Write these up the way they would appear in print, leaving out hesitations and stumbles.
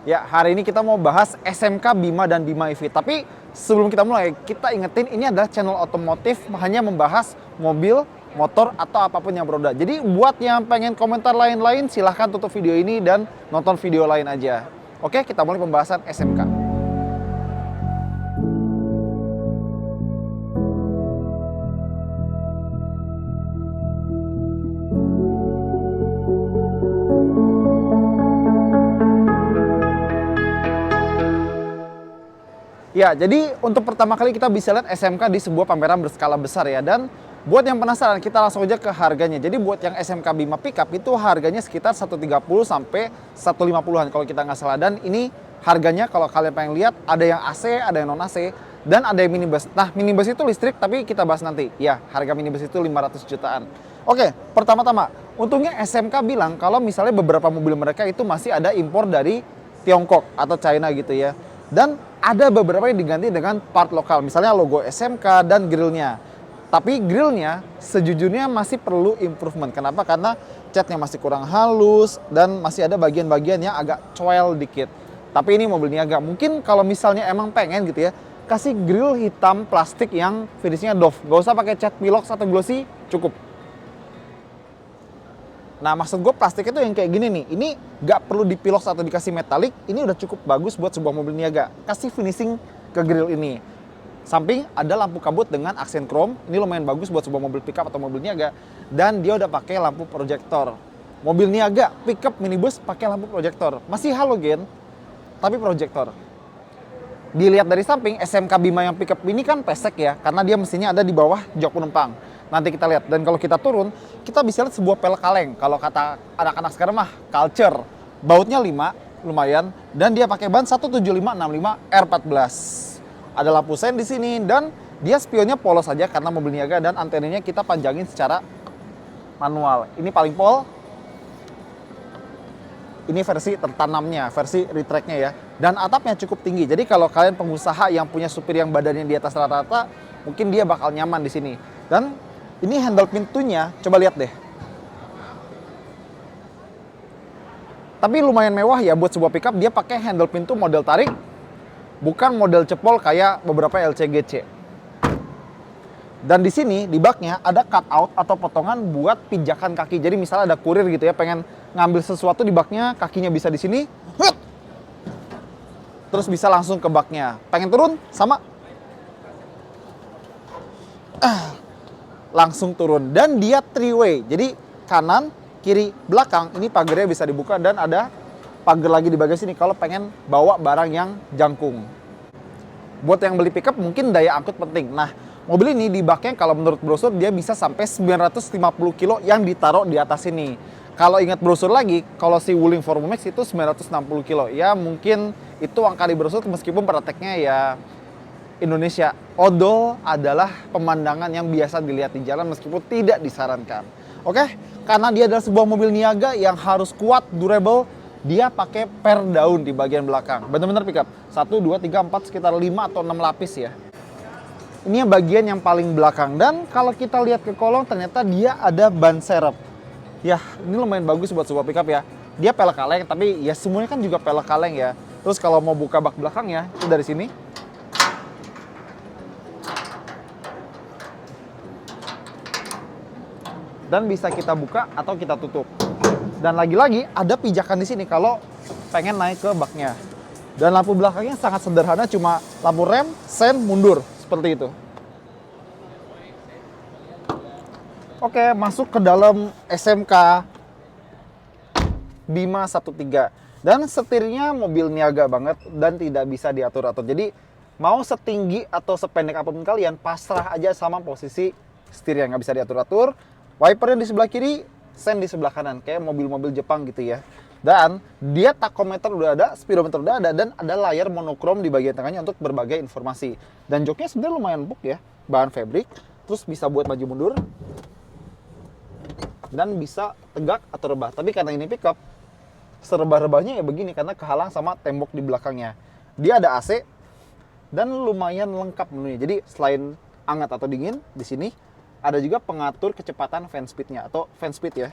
Ya, hari ini kita mau bahas SMK Bima dan Bima EV. Tapi sebelum kita mulai, kita ingetin ini adalah channel otomotif hanya membahas mobil, motor, atau apapun yang beroda. Jadi buat yang pengen komentar lain-lain, silahkan tutup video ini dan nonton video lain aja. Oke, kita mulai pembahasan SMK. Ya, jadi untuk pertama kali kita bisa lihat SMK di sebuah pameran berskala besar ya. Dan buat yang penasaran, kita langsung aja ke harganya. Jadi buat yang SMK Bima Pickup itu harganya sekitar 130 sampai 150-an kalau kita nggak salah. Dan ini harganya kalau kalian pengen lihat ada yang AC, ada yang non AC, dan ada yang minibus. Nah, minibus itu listrik tapi kita bahas nanti. Ya, harga minibus itu 500 jutaan. Oke, pertama-tama, untungnya SMK bilang kalau misalnya beberapa mobil mereka itu masih ada impor dari Tiongkok atau China gitu ya. Dan ada beberapa yang diganti dengan part lokal, misalnya logo SMK dan grillnya. Tapi grillnya sejujurnya masih perlu improvement. Kenapa? Karena catnya masih kurang halus dan masih ada bagian-bagian yang agak coel dikit. Tapi ini mobil niaga. Mungkin kalau misalnya emang pengen gitu ya, kasih grill hitam plastik yang finishnya doff. Gak usah pakai cat pilox atau glossy, cukup. Nah, maksud gue plastik itu yang kayak gini nih. Ini nggak perlu dipilox atau dikasih metalik. Ini udah cukup bagus buat sebuah mobil niaga. Kasih finishing ke grill ini. Samping ada lampu kabut dengan aksen chrome. Ini lumayan bagus buat sebuah mobil pickup atau mobil niaga. Dan dia udah pakai lampu proyektor. Mobil niaga, pickup, minibus pakai lampu proyektor. Masih halogen, tapi proyektor. Dilihat dari samping, SMK Bima yang pickup ini kan pesek ya. Karena dia mesinnya ada di bawah jok penumpang. Nanti kita lihat. Dan kalau kita turun, kita bisa lihat sebuah pelek kaleng. Kalau kata anak-anak sekarang mah culture. Bautnya 5, lumayan. Dan dia pakai ban 17565 R14. Ada lampu sen di sini dan dia spionnya polos saja karena mobil niaga dan antenanya kita panjangin secara manual. Ini paling pol. Ini versi tertanamnya, versi retract-nya ya. Dan atapnya cukup tinggi. Jadi kalau kalian pengusaha yang punya supir yang badannya di atas rata-rata, mungkin dia bakal nyaman di sini. Dan ini handle pintunya, coba lihat deh. Tapi lumayan mewah ya buat sebuah pickup. Dia pakai handle pintu model tarik, bukan model cepol kayak beberapa LCGC. Dan di sini di baknya ada cutout atau potongan buat pijakan kaki. Jadi misalnya ada kurir gitu ya, pengen ngambil sesuatu di baknya, kakinya bisa di sini. Terus bisa langsung ke baknya. Pengen turun, sama. Langsung turun. Dan dia three way. Jadi kanan, kiri, belakang ini pagarnya bisa dibuka dan ada pagar lagi di bagian sini kalau pengen bawa barang yang jangkung. Buat yang beli pickup mungkin daya angkut penting. Nah, mobil ini di baknya kalau menurut brosur dia bisa sampai 950 kilo yang ditaruh di atas ini. Kalau ingat brosur lagi, kalau si Wuling Formumax itu 960 kilo. Ya mungkin itu angka di brosur meskipun prakteknya ya Indonesia. Odol adalah pemandangan yang biasa dilihat di jalan meskipun tidak disarankan. Oke, karena dia adalah sebuah mobil niaga yang harus kuat, durable, dia pakai per daun di bagian belakang. Benar-benar pickup. 1, 2, 3, 4, sekitar 5 atau 6 lapis ya. Ini yang bagian yang paling belakang. Dan kalau kita lihat ke kolong, ternyata dia ada ban serep. Ya, ini lumayan bagus buat sebuah pickup ya. Dia pelek kaleng, tapi ya semuanya kan juga pelek kaleng ya. Terus kalau mau buka bak belakangnya, itu dari sini. Dan bisa kita buka atau kita tutup. Dan lagi-lagi ada pijakan di sini kalau pengen naik ke baknya. Dan lampu belakangnya sangat sederhana, cuma lampu rem, sen, mundur seperti itu. Oke, masuk ke dalam SMK Bima 13. Dan setirnya mobil niaga banget dan tidak bisa diatur-atur. Jadi mau setinggi atau sependek apapun kalian, pasrah aja sama posisi setir yang nggak bisa diatur-atur. Wipernya di sebelah kiri, sen di sebelah kanan, kayak mobil-mobil Jepang gitu ya. Dan dia tachometer udah ada, speedometer udah ada, dan ada layar monokrom di bagian tengahnya untuk berbagai informasi. Dan joknya sebenarnya lumayan empuk ya, bahan fabric, terus bisa buat maju mundur, dan bisa tegak atau rebah. Tapi karena ini pickup, serebah-rebahnya ya begini karena kehalang sama tembok di belakangnya. Dia ada AC dan lumayan lengkap menunya. Jadi selain hangat atau dingin di sini, ada juga pengatur kecepatan fan speed-nya atau fan speed ya.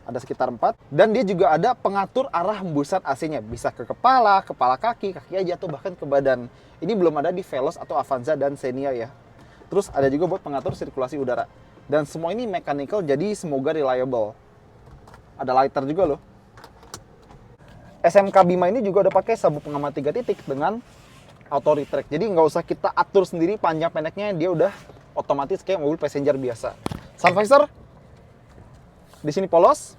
ada sekitar 4. Dan dia juga ada pengatur arah hembusan AC-nya. Bisa ke kepala, kepala kaki, kaki aja, atau bahkan ke badan. Ini belum ada di Veloz atau Avanza dan Xenia ya. Terus ada juga buat pengatur sirkulasi udara. Dan semua ini mechanical, jadi semoga reliable. Ada lighter juga loh. SMK Bima ini juga udah pakai sabuk pengaman 3 titik dengan auto retract. Jadi nggak usah kita atur sendiri panjang pendeknya, dia udah otomatis kayak mobil passenger biasa. Sun visor di sini polos.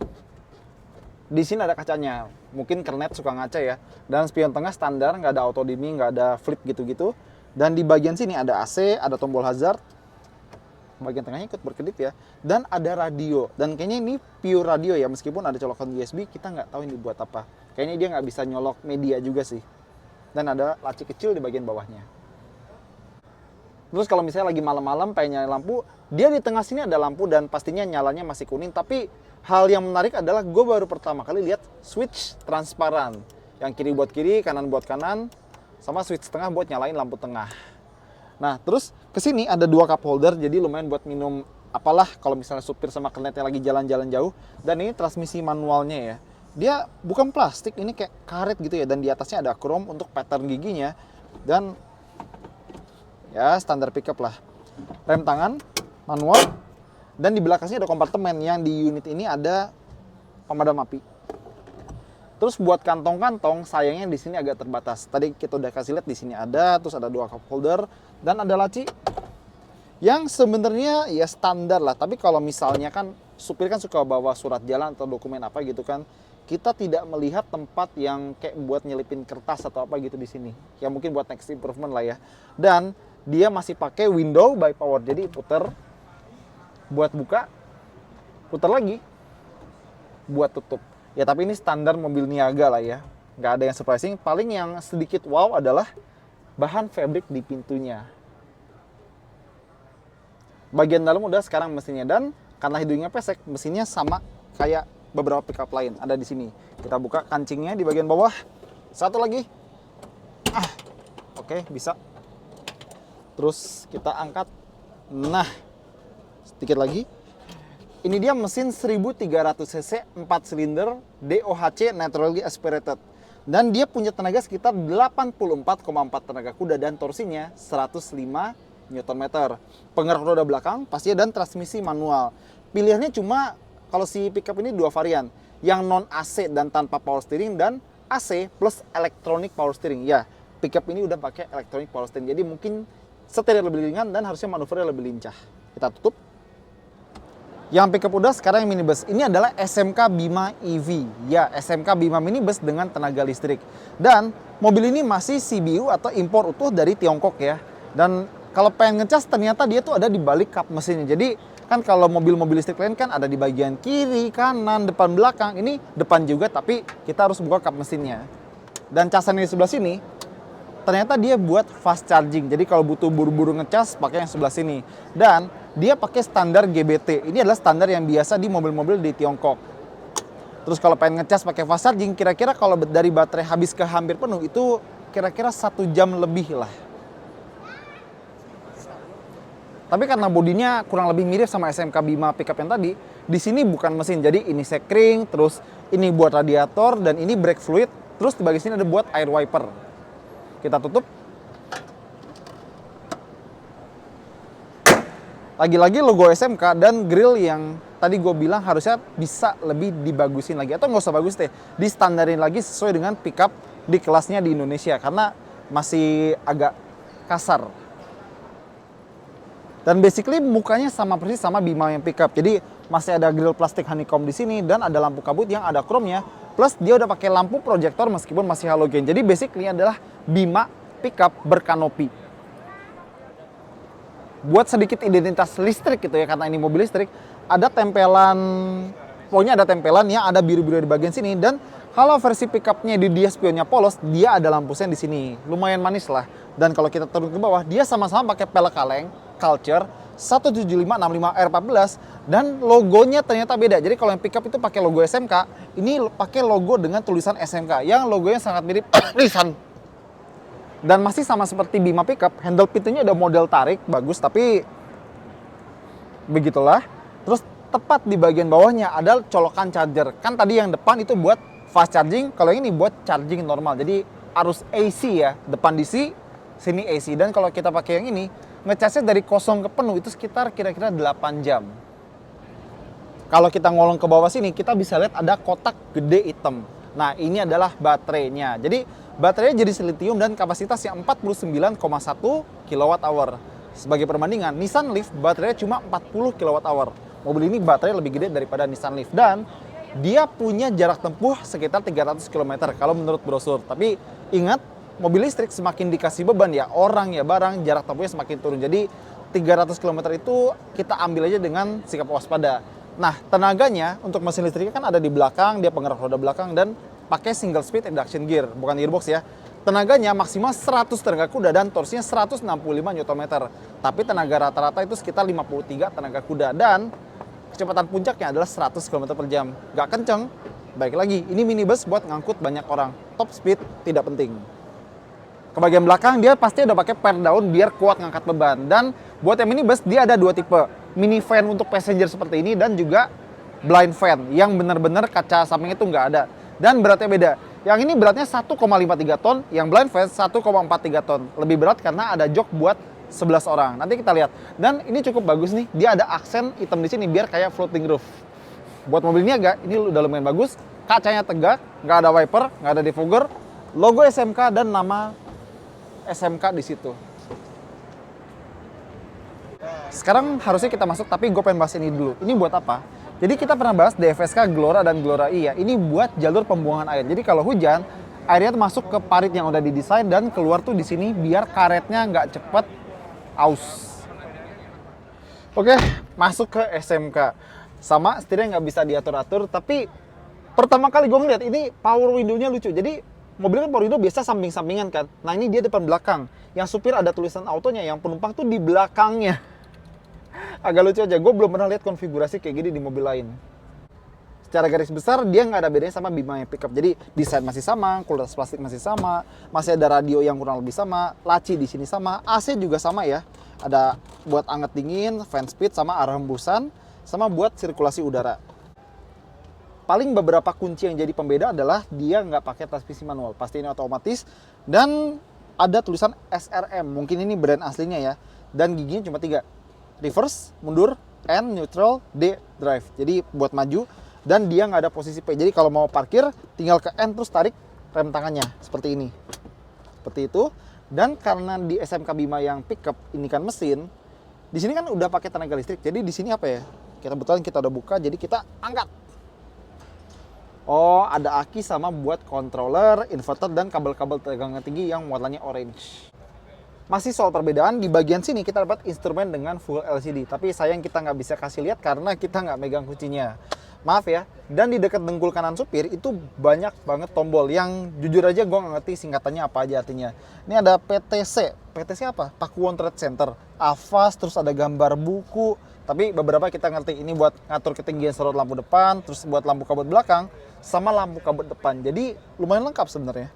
Di sini ada kacanya. Mungkin kernet suka ngaca ya. Dan spion tengah standar, nggak ada auto dimming, nggak ada flip gitu-gitu. Dan di bagian sini ada AC, ada tombol hazard. Bagian tengahnya ikut berkedip ya. Dan ada radio. Dan kayaknya ini pure radio ya, meskipun ada colokan USB, kita nggak tahu ini buat apa. Kayaknya dia nggak bisa nyolok media juga sih. Dan ada laci kecil di bagian bawahnya. Terus kalau misalnya lagi malam-malam pengen nyalain lampu, dia di tengah sini ada lampu dan pastinya nyalanya masih kuning. Tapi hal yang menarik adalah gue baru pertama kali lihat switch transparan. Yang kiri buat kiri, kanan buat kanan, sama switch tengah buat nyalain lampu tengah. Nah, terus ke sini ada 2 cup holder, jadi lumayan buat minum apalah kalau misalnya supir sama kernetnya lagi jalan-jalan jauh. Dan ini transmisi manualnya ya. Dia bukan plastik, ini kayak karet gitu ya. Dan di atasnya ada chrome untuk pattern giginya. Dan ya standar pickup lah. Rem tangan, manual. Dan di belakangnya ada kompartemen yang di unit ini ada pemadam api. Terus buat kantong-kantong, sayangnya di sini agak terbatas. Tadi kita udah kasih lihat di sini ada, terus ada 2 cup holder dan ada laci yang sebenarnya ya standar lah. Tapi kalau misalnya kan supir kan suka bawa surat jalan atau dokumen apa gitu kan, kita tidak melihat tempat yang kayak buat nyelipin kertas atau apa gitu di sini. Ya mungkin buat next improvement lah ya. Dan dia masih pakai window by power, jadi puter buat buka, putar lagi buat tutup. Ya tapi ini standar mobil niaga lah ya, nggak ada yang surprising. Paling yang sedikit wow adalah bahan fabric di pintunya. Bagian dalam udah sekarang mesinnya, dan karena hidungnya pesek, mesinnya sama kayak beberapa pickup lain. Ada di sini. Kita buka kancingnya di bagian bawah. Satu lagi. Oke, bisa. Terus kita angkat. Nah, sedikit lagi. Ini dia mesin 1300 cc 4 silinder DOHC naturally aspirated. Dan dia punya tenaga sekitar 84,4 tenaga kuda dan torsinya 105 Nm. Penggerak roda belakang pastinya dan transmisi manual. Pilihannya cuma kalau si pickup ini 2 varian, yang non AC dan tanpa power steering, dan AC plus electronic power steering. Ya, pickup ini udah pakai electronic power steering. Jadi mungkin setirnya lebih ringan dan harusnya manuvernya lebih lincah. Kita tutup. Yang pickup udah, sekarang yang minibus. Ini adalah SMK Bima EV. Ya, SMK Bima minibus dengan tenaga listrik. Dan mobil ini masih CBU atau impor utuh dari Tiongkok ya. Dan kalau pengen ngecas ternyata dia tuh ada di balik kap mesinnya. Jadi kan kalau mobil-mobil listrik lain kan ada di bagian kiri, kanan, depan, belakang. Ini depan juga tapi kita harus buka kap mesinnya. Dan casan di sebelah sini ternyata dia buat fast charging. Jadi kalau butuh buru-buru ngecas pakai yang sebelah sini. Dan dia pakai standar GBT. Ini adalah standar yang biasa di mobil-mobil di Tiongkok. Terus kalau pengen ngecas pakai fast charging, kira-kira kalau dari baterai habis ke hampir penuh itu kira-kira 1 jam lebih lah. Tapi karena bodinya kurang lebih mirip sama SMK Bima pickup yang tadi, di sini bukan mesin. Jadi ini sekring, terus ini buat radiator, dan ini brake fluid. Terus di bagian sini ada buat air wiper. Kita tutup. Lagi-lagi logo SMK dan grill yang tadi gue bilang harusnya bisa lebih dibagusin lagi. Atau nggak usah bagus deh, distandarin lagi sesuai dengan pickup di kelasnya di Indonesia. Karena masih agak kasar. Dan basically mukanya sama persis sama Bima yang pickup. Jadi masih ada grill plastik honeycomb di sini dan ada lampu kabut yang ada chrome-nya. Plus dia udah pakai lampu proyektor meskipun masih halogen. Jadi basically adalah Bima pickup berkanopi. Buat sedikit identitas listrik gitu ya, karena ini mobil listrik, ada tempelan, pokoknya ada tempelan yang ada biru-biru di bagian sini. Dan kalau versi pickupnya di dia spionnya polos, dia ada lampu sen di sini. Lumayan manis lah. Dan kalau kita turun ke bawah, dia sama-sama pakai pelek kaleng Culture 17565 R14 dan logonya ternyata beda. Jadi kalau yang pickup itu pakai logo SMK, ini pakai logo dengan tulisan SMK yang logonya sangat mirip tulisan. Dan masih sama seperti Bima pickup, handle pintunya ada model tarik bagus, tapi begitulah. Terus tepat di bagian bawahnya ada colokan charger. Kan tadi yang depan itu buat fast charging, kalau ini buat charging normal. Jadi arus AC ya, depan DC, sini AC. Dan kalau kita pakai yang ini, ngecasnya dari kosong ke penuh itu sekitar kira-kira 8 jam. Kalau kita ngolong ke bawah sini, kita bisa lihat ada kotak gede hitam. Nah, ini adalah baterainya. Jadi, baterainya jenis lithium dan kapasitasnya 49,1 kWh. Sebagai perbandingan, Nissan Leaf baterainya cuma 40 kWh. Mobil ini baterai lebih gede daripada Nissan Leaf. Dan dia punya jarak tempuh sekitar 300 km kalau menurut brosur. Tapi ingat, mobil listrik semakin dikasih beban ya, orang ya barang, jarak tempuhnya semakin turun. Jadi 300 km itu kita ambil aja dengan sikap waspada. Nah, tenaganya untuk mesin listriknya kan ada di belakang, dia penggerak roda belakang dan pakai single speed induction gear, bukan gearbox ya. Tenaganya maksimal 100 tenaga kuda dan torsinya 165 Nm. Tapi tenaga rata-rata itu sekitar 53 tenaga kuda dan kecepatan puncaknya adalah 100 km per jam. Gak kenceng, baik lagi, ini minibus buat ngangkut banyak orang. Top speed tidak penting. Ke bagian belakang dia pasti udah pakai per daun biar kuat ngangkat beban. Dan buat yang minibus dia ada dua tipe. Mini van untuk passenger seperti ini dan juga blind van yang benar-benar kaca samping itu nggak ada. Dan beratnya beda. Yang ini beratnya 1,53 ton, yang blind van 1,43 ton. Lebih berat karena ada jok buat 11 orang. Nanti kita lihat. Dan ini cukup bagus nih, dia ada aksen hitam di sini biar kayak floating roof. Buat mobil niaga, ini udah lumayan bagus. Kacanya tegak, nggak ada wiper, nggak ada defogger, logo SMK dan nama SMK di situ. Sekarang harusnya kita masuk, tapi gue pengen bahas ini dulu. Ini buat apa? Jadi kita pernah bahas DFSK Glora dan Glora I ya. Ini buat jalur pembuangan air. Jadi kalau hujan, airnya tuh masuk ke parit yang udah didesain dan keluar tuh di sini biar karetnya nggak cepet aus. Oke, masuk ke SMK. Sama, setirnya nggak bisa diatur-atur, tapi pertama kali gue ngeliat ini power window-nya lucu. Jadi mobil kan power window biasa samping-sampingan kan. Nah ini dia depan belakang. Yang supir ada tulisan autonya, yang penumpang tuh di belakangnya. Agak lucu aja, gue belum pernah lihat konfigurasi kayak gini di mobil lain. Secara garis besar dia nggak ada bedanya sama Bima yang pickup. Jadi desain masih sama, kualitas plastik masih sama, masih ada radio yang kurang lebih sama, laci di sini sama, AC juga sama ya. Ada buat anget dingin, fan speed sama arah hembusan, sama buat sirkulasi udara. Paling beberapa kunci yang jadi pembeda adalah dia nggak pakai transmisi manual, pasti ini otomatis, dan ada tulisan SRM, mungkin ini brand aslinya ya, dan giginya cuma 3. Reverse, mundur, N, neutral, D, drive. Jadi buat maju dan dia nggak ada posisi P. Jadi kalau mau parkir tinggal ke N terus tarik rem tangannya seperti ini. Seperti itu. Dan karena di SMK Bima yang pickup ini kan mesin, di sini kan udah pakai tenaga listrik. Jadi di sini apa ya? Kebetulan kita udah buka, jadi kita angkat. Oh, ada aki sama buat controller, inverter dan kabel-kabel tegangan tinggi yang warnanya orange. Masih soal perbedaan, di bagian sini kita dapat instrumen dengan full LCD. Tapi sayang kita nggak bisa kasih lihat karena kita nggak megang kuncinya. Maaf ya. Dan di dekat dengkul kanan supir itu banyak banget tombol yang jujur aja gue nggak ngerti singkatannya apa aja artinya. Ini ada PTC. PTC apa? Pakuwon Trade Center. Avas, terus ada gambar buku. Tapi beberapa kita ngerti. Ini buat ngatur ketinggian sorot lampu depan, terus buat lampu kabut belakang, sama lampu kabut depan. Jadi lumayan lengkap sebenarnya.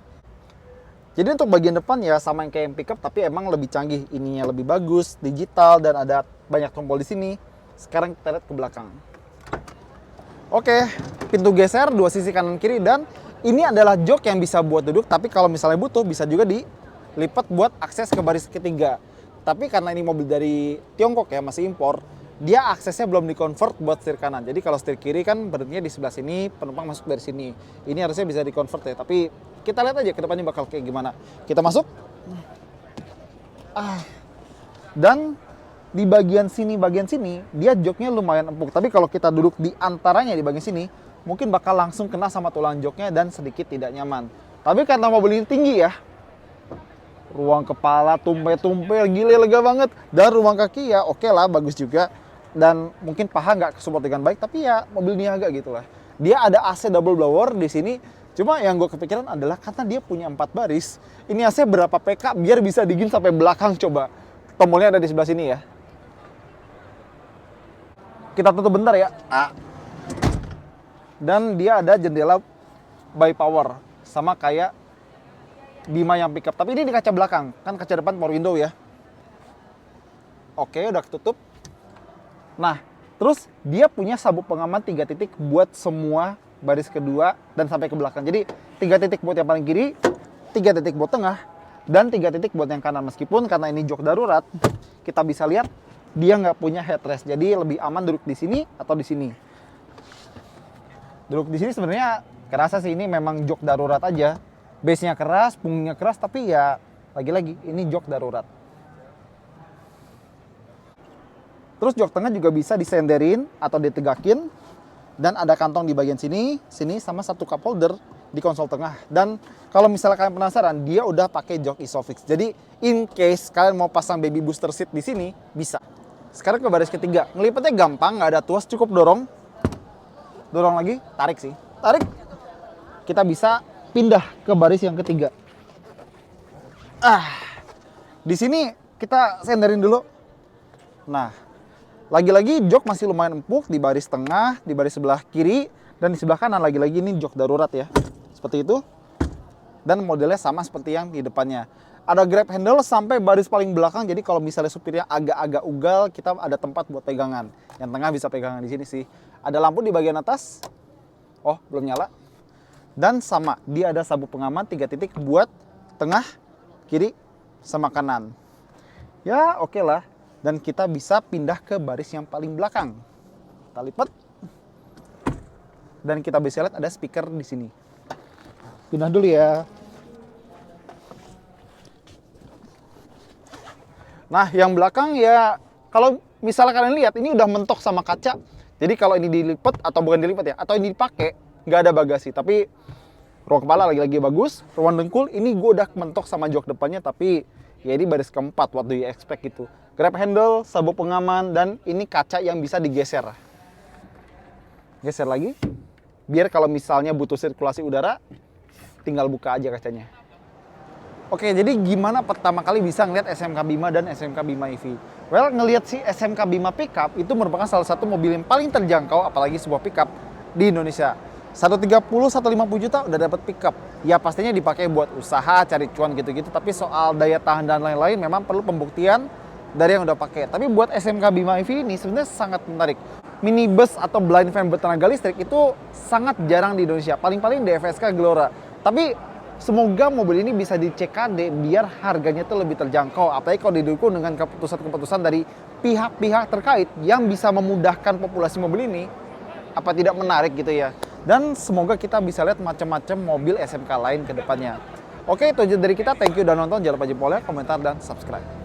Jadi untuk bagian depan ya sama yang kayak yang pickup, tapi emang lebih canggih. Ininya lebih bagus, digital, dan ada banyak tombol di sini. Sekarang kita lihat ke belakang. Oke, pintu geser, 2 sisi kanan kiri, dan ini adalah jok yang bisa buat duduk, tapi kalau misalnya butuh bisa juga dilipat buat akses ke baris ketiga. Tapi karena ini mobil dari Tiongkok ya, masih impor, dia aksesnya belum di-convert buat setir kanan. Jadi kalau setir kiri kan berhentinya di sebelah sini, penumpang masuk dari sini. Ini harusnya bisa di-convert ya, tapi kita lihat aja ke depannya bakal kayak gimana. Kita masuk. Dan di bagian sini, dia joknya lumayan empuk. Tapi kalau kita duduk di antaranya di bagian sini, mungkin bakal langsung kena sama tulang joknya dan sedikit tidak nyaman. Tapi karena mobil ini tinggi ya, ruang kepala tumpe-tumpe, gile lega banget. Dan ruang kaki ya oke lah, bagus juga. Dan mungkin paha nggak kesupport dengan baik, tapi ya mobil niaga gitu lah. Dia ada AC double blower di sini. Cuma yang gue kepikiran adalah karena dia punya 4 baris, ini AC berapa PK biar bisa dingin sampai belakang coba. Tombolnya ada di sebelah sini ya. Kita tutup bentar ya. Dan dia ada jendela by power, sama kayak Bima yang pickup. Tapi ini di kaca belakang, kan kaca depan power window ya. Oke, udah ketutup. Nah, Terus dia punya sabuk pengaman 3 titik buat semua baris kedua dan sampai ke belakang. Jadi 3 titik buat yang paling kiri, 3 titik buat tengah, dan 3 titik buat yang kanan. Meskipun karena ini jok darurat, kita bisa lihat dia nggak punya headrest. Jadi lebih aman duduk di sini atau di sini. Duduk di sini sebenarnya kerasa sih ini memang jok darurat aja. Base-nya keras, punggungnya keras, tapi ya lagi-lagi ini jok darurat. Terus jok tengah juga bisa disenderin atau ditegakin. Dan ada kantong di bagian sini, sama satu cup holder di konsol tengah. Dan kalau misalnya kalian penasaran, dia udah pakai jok Isofix. Jadi in case kalian mau pasang baby booster seat di sini, bisa. Sekarang ke baris ketiga. Ngelipetnya gampang, nggak ada tuas, cukup dorong. Dorong lagi, tarik sih. Tarik. Kita bisa pindah ke baris yang ketiga. Di sini kita senderin dulu. Nah, lagi-lagi jok masih lumayan empuk di baris tengah, di baris sebelah kiri, dan di sebelah kanan lagi-lagi ini jok darurat ya. Seperti itu. Dan modelnya sama seperti yang di depannya. Ada grab handle sampai baris paling belakang, jadi kalau misalnya supirnya agak-agak ugal, kita ada tempat buat pegangan. Yang tengah bisa pegangan di sini sih. Ada lampu di bagian atas. Oh, belum nyala. Dan sama, dia ada sabuk pengaman 3 titik buat tengah, kiri, sama kanan. Ya, oke lah. Dan kita bisa pindah ke baris yang paling belakang. Kita lipat. Dan kita bisa lihat ada speaker di sini. Pindah dulu ya. Nah, yang belakang ya, kalau misalnya kalian lihat, ini udah mentok sama kaca. Jadi kalau ini dilipat, atau bukan dilipat ya, atau ini dipakai, nggak ada bagasi. Tapi ruang kepala lagi-lagi bagus. Ruang dengkul, ini gue udah mentok sama jok depannya, tapi ya ini baris keempat, what do you expect gitu. Grab handle, sabuk pengaman, dan ini kaca yang bisa digeser. Geser lagi, biar kalau misalnya butuh sirkulasi udara, tinggal buka aja kacanya. Oke, jadi gimana pertama kali bisa ngeliat SMK Bima dan SMK Bima EV? Well, ngelihat si SMK Bima pickup itu merupakan salah satu mobil yang paling terjangkau, apalagi sebuah pickup di Indonesia. 130, 150 juta udah dapat pickup. Ya pastinya dipakai buat usaha, cari cuan gitu-gitu. Tapi soal daya tahan dan lain-lain memang perlu pembuktian dari yang udah pakai. Tapi buat SMK Bima EV ini sebenarnya sangat menarik. Minibus atau blind van bertenaga listrik itu sangat jarang di Indonesia. Paling-paling di FSK Gelora. Tapi semoga mobil ini bisa di CKD biar harganya tuh lebih terjangkau. Apalagi kalau didukung dengan keputusan-keputusan dari pihak-pihak terkait yang bisa memudahkan populasi mobil ini. Apa tidak menarik gitu ya. Dan semoga kita bisa lihat macam-macam mobil SMK lain ke depannya. Oke, itu aja dari kita. Thank you udah nonton. Jangan lupa jempolnya, komentar, dan subscribe.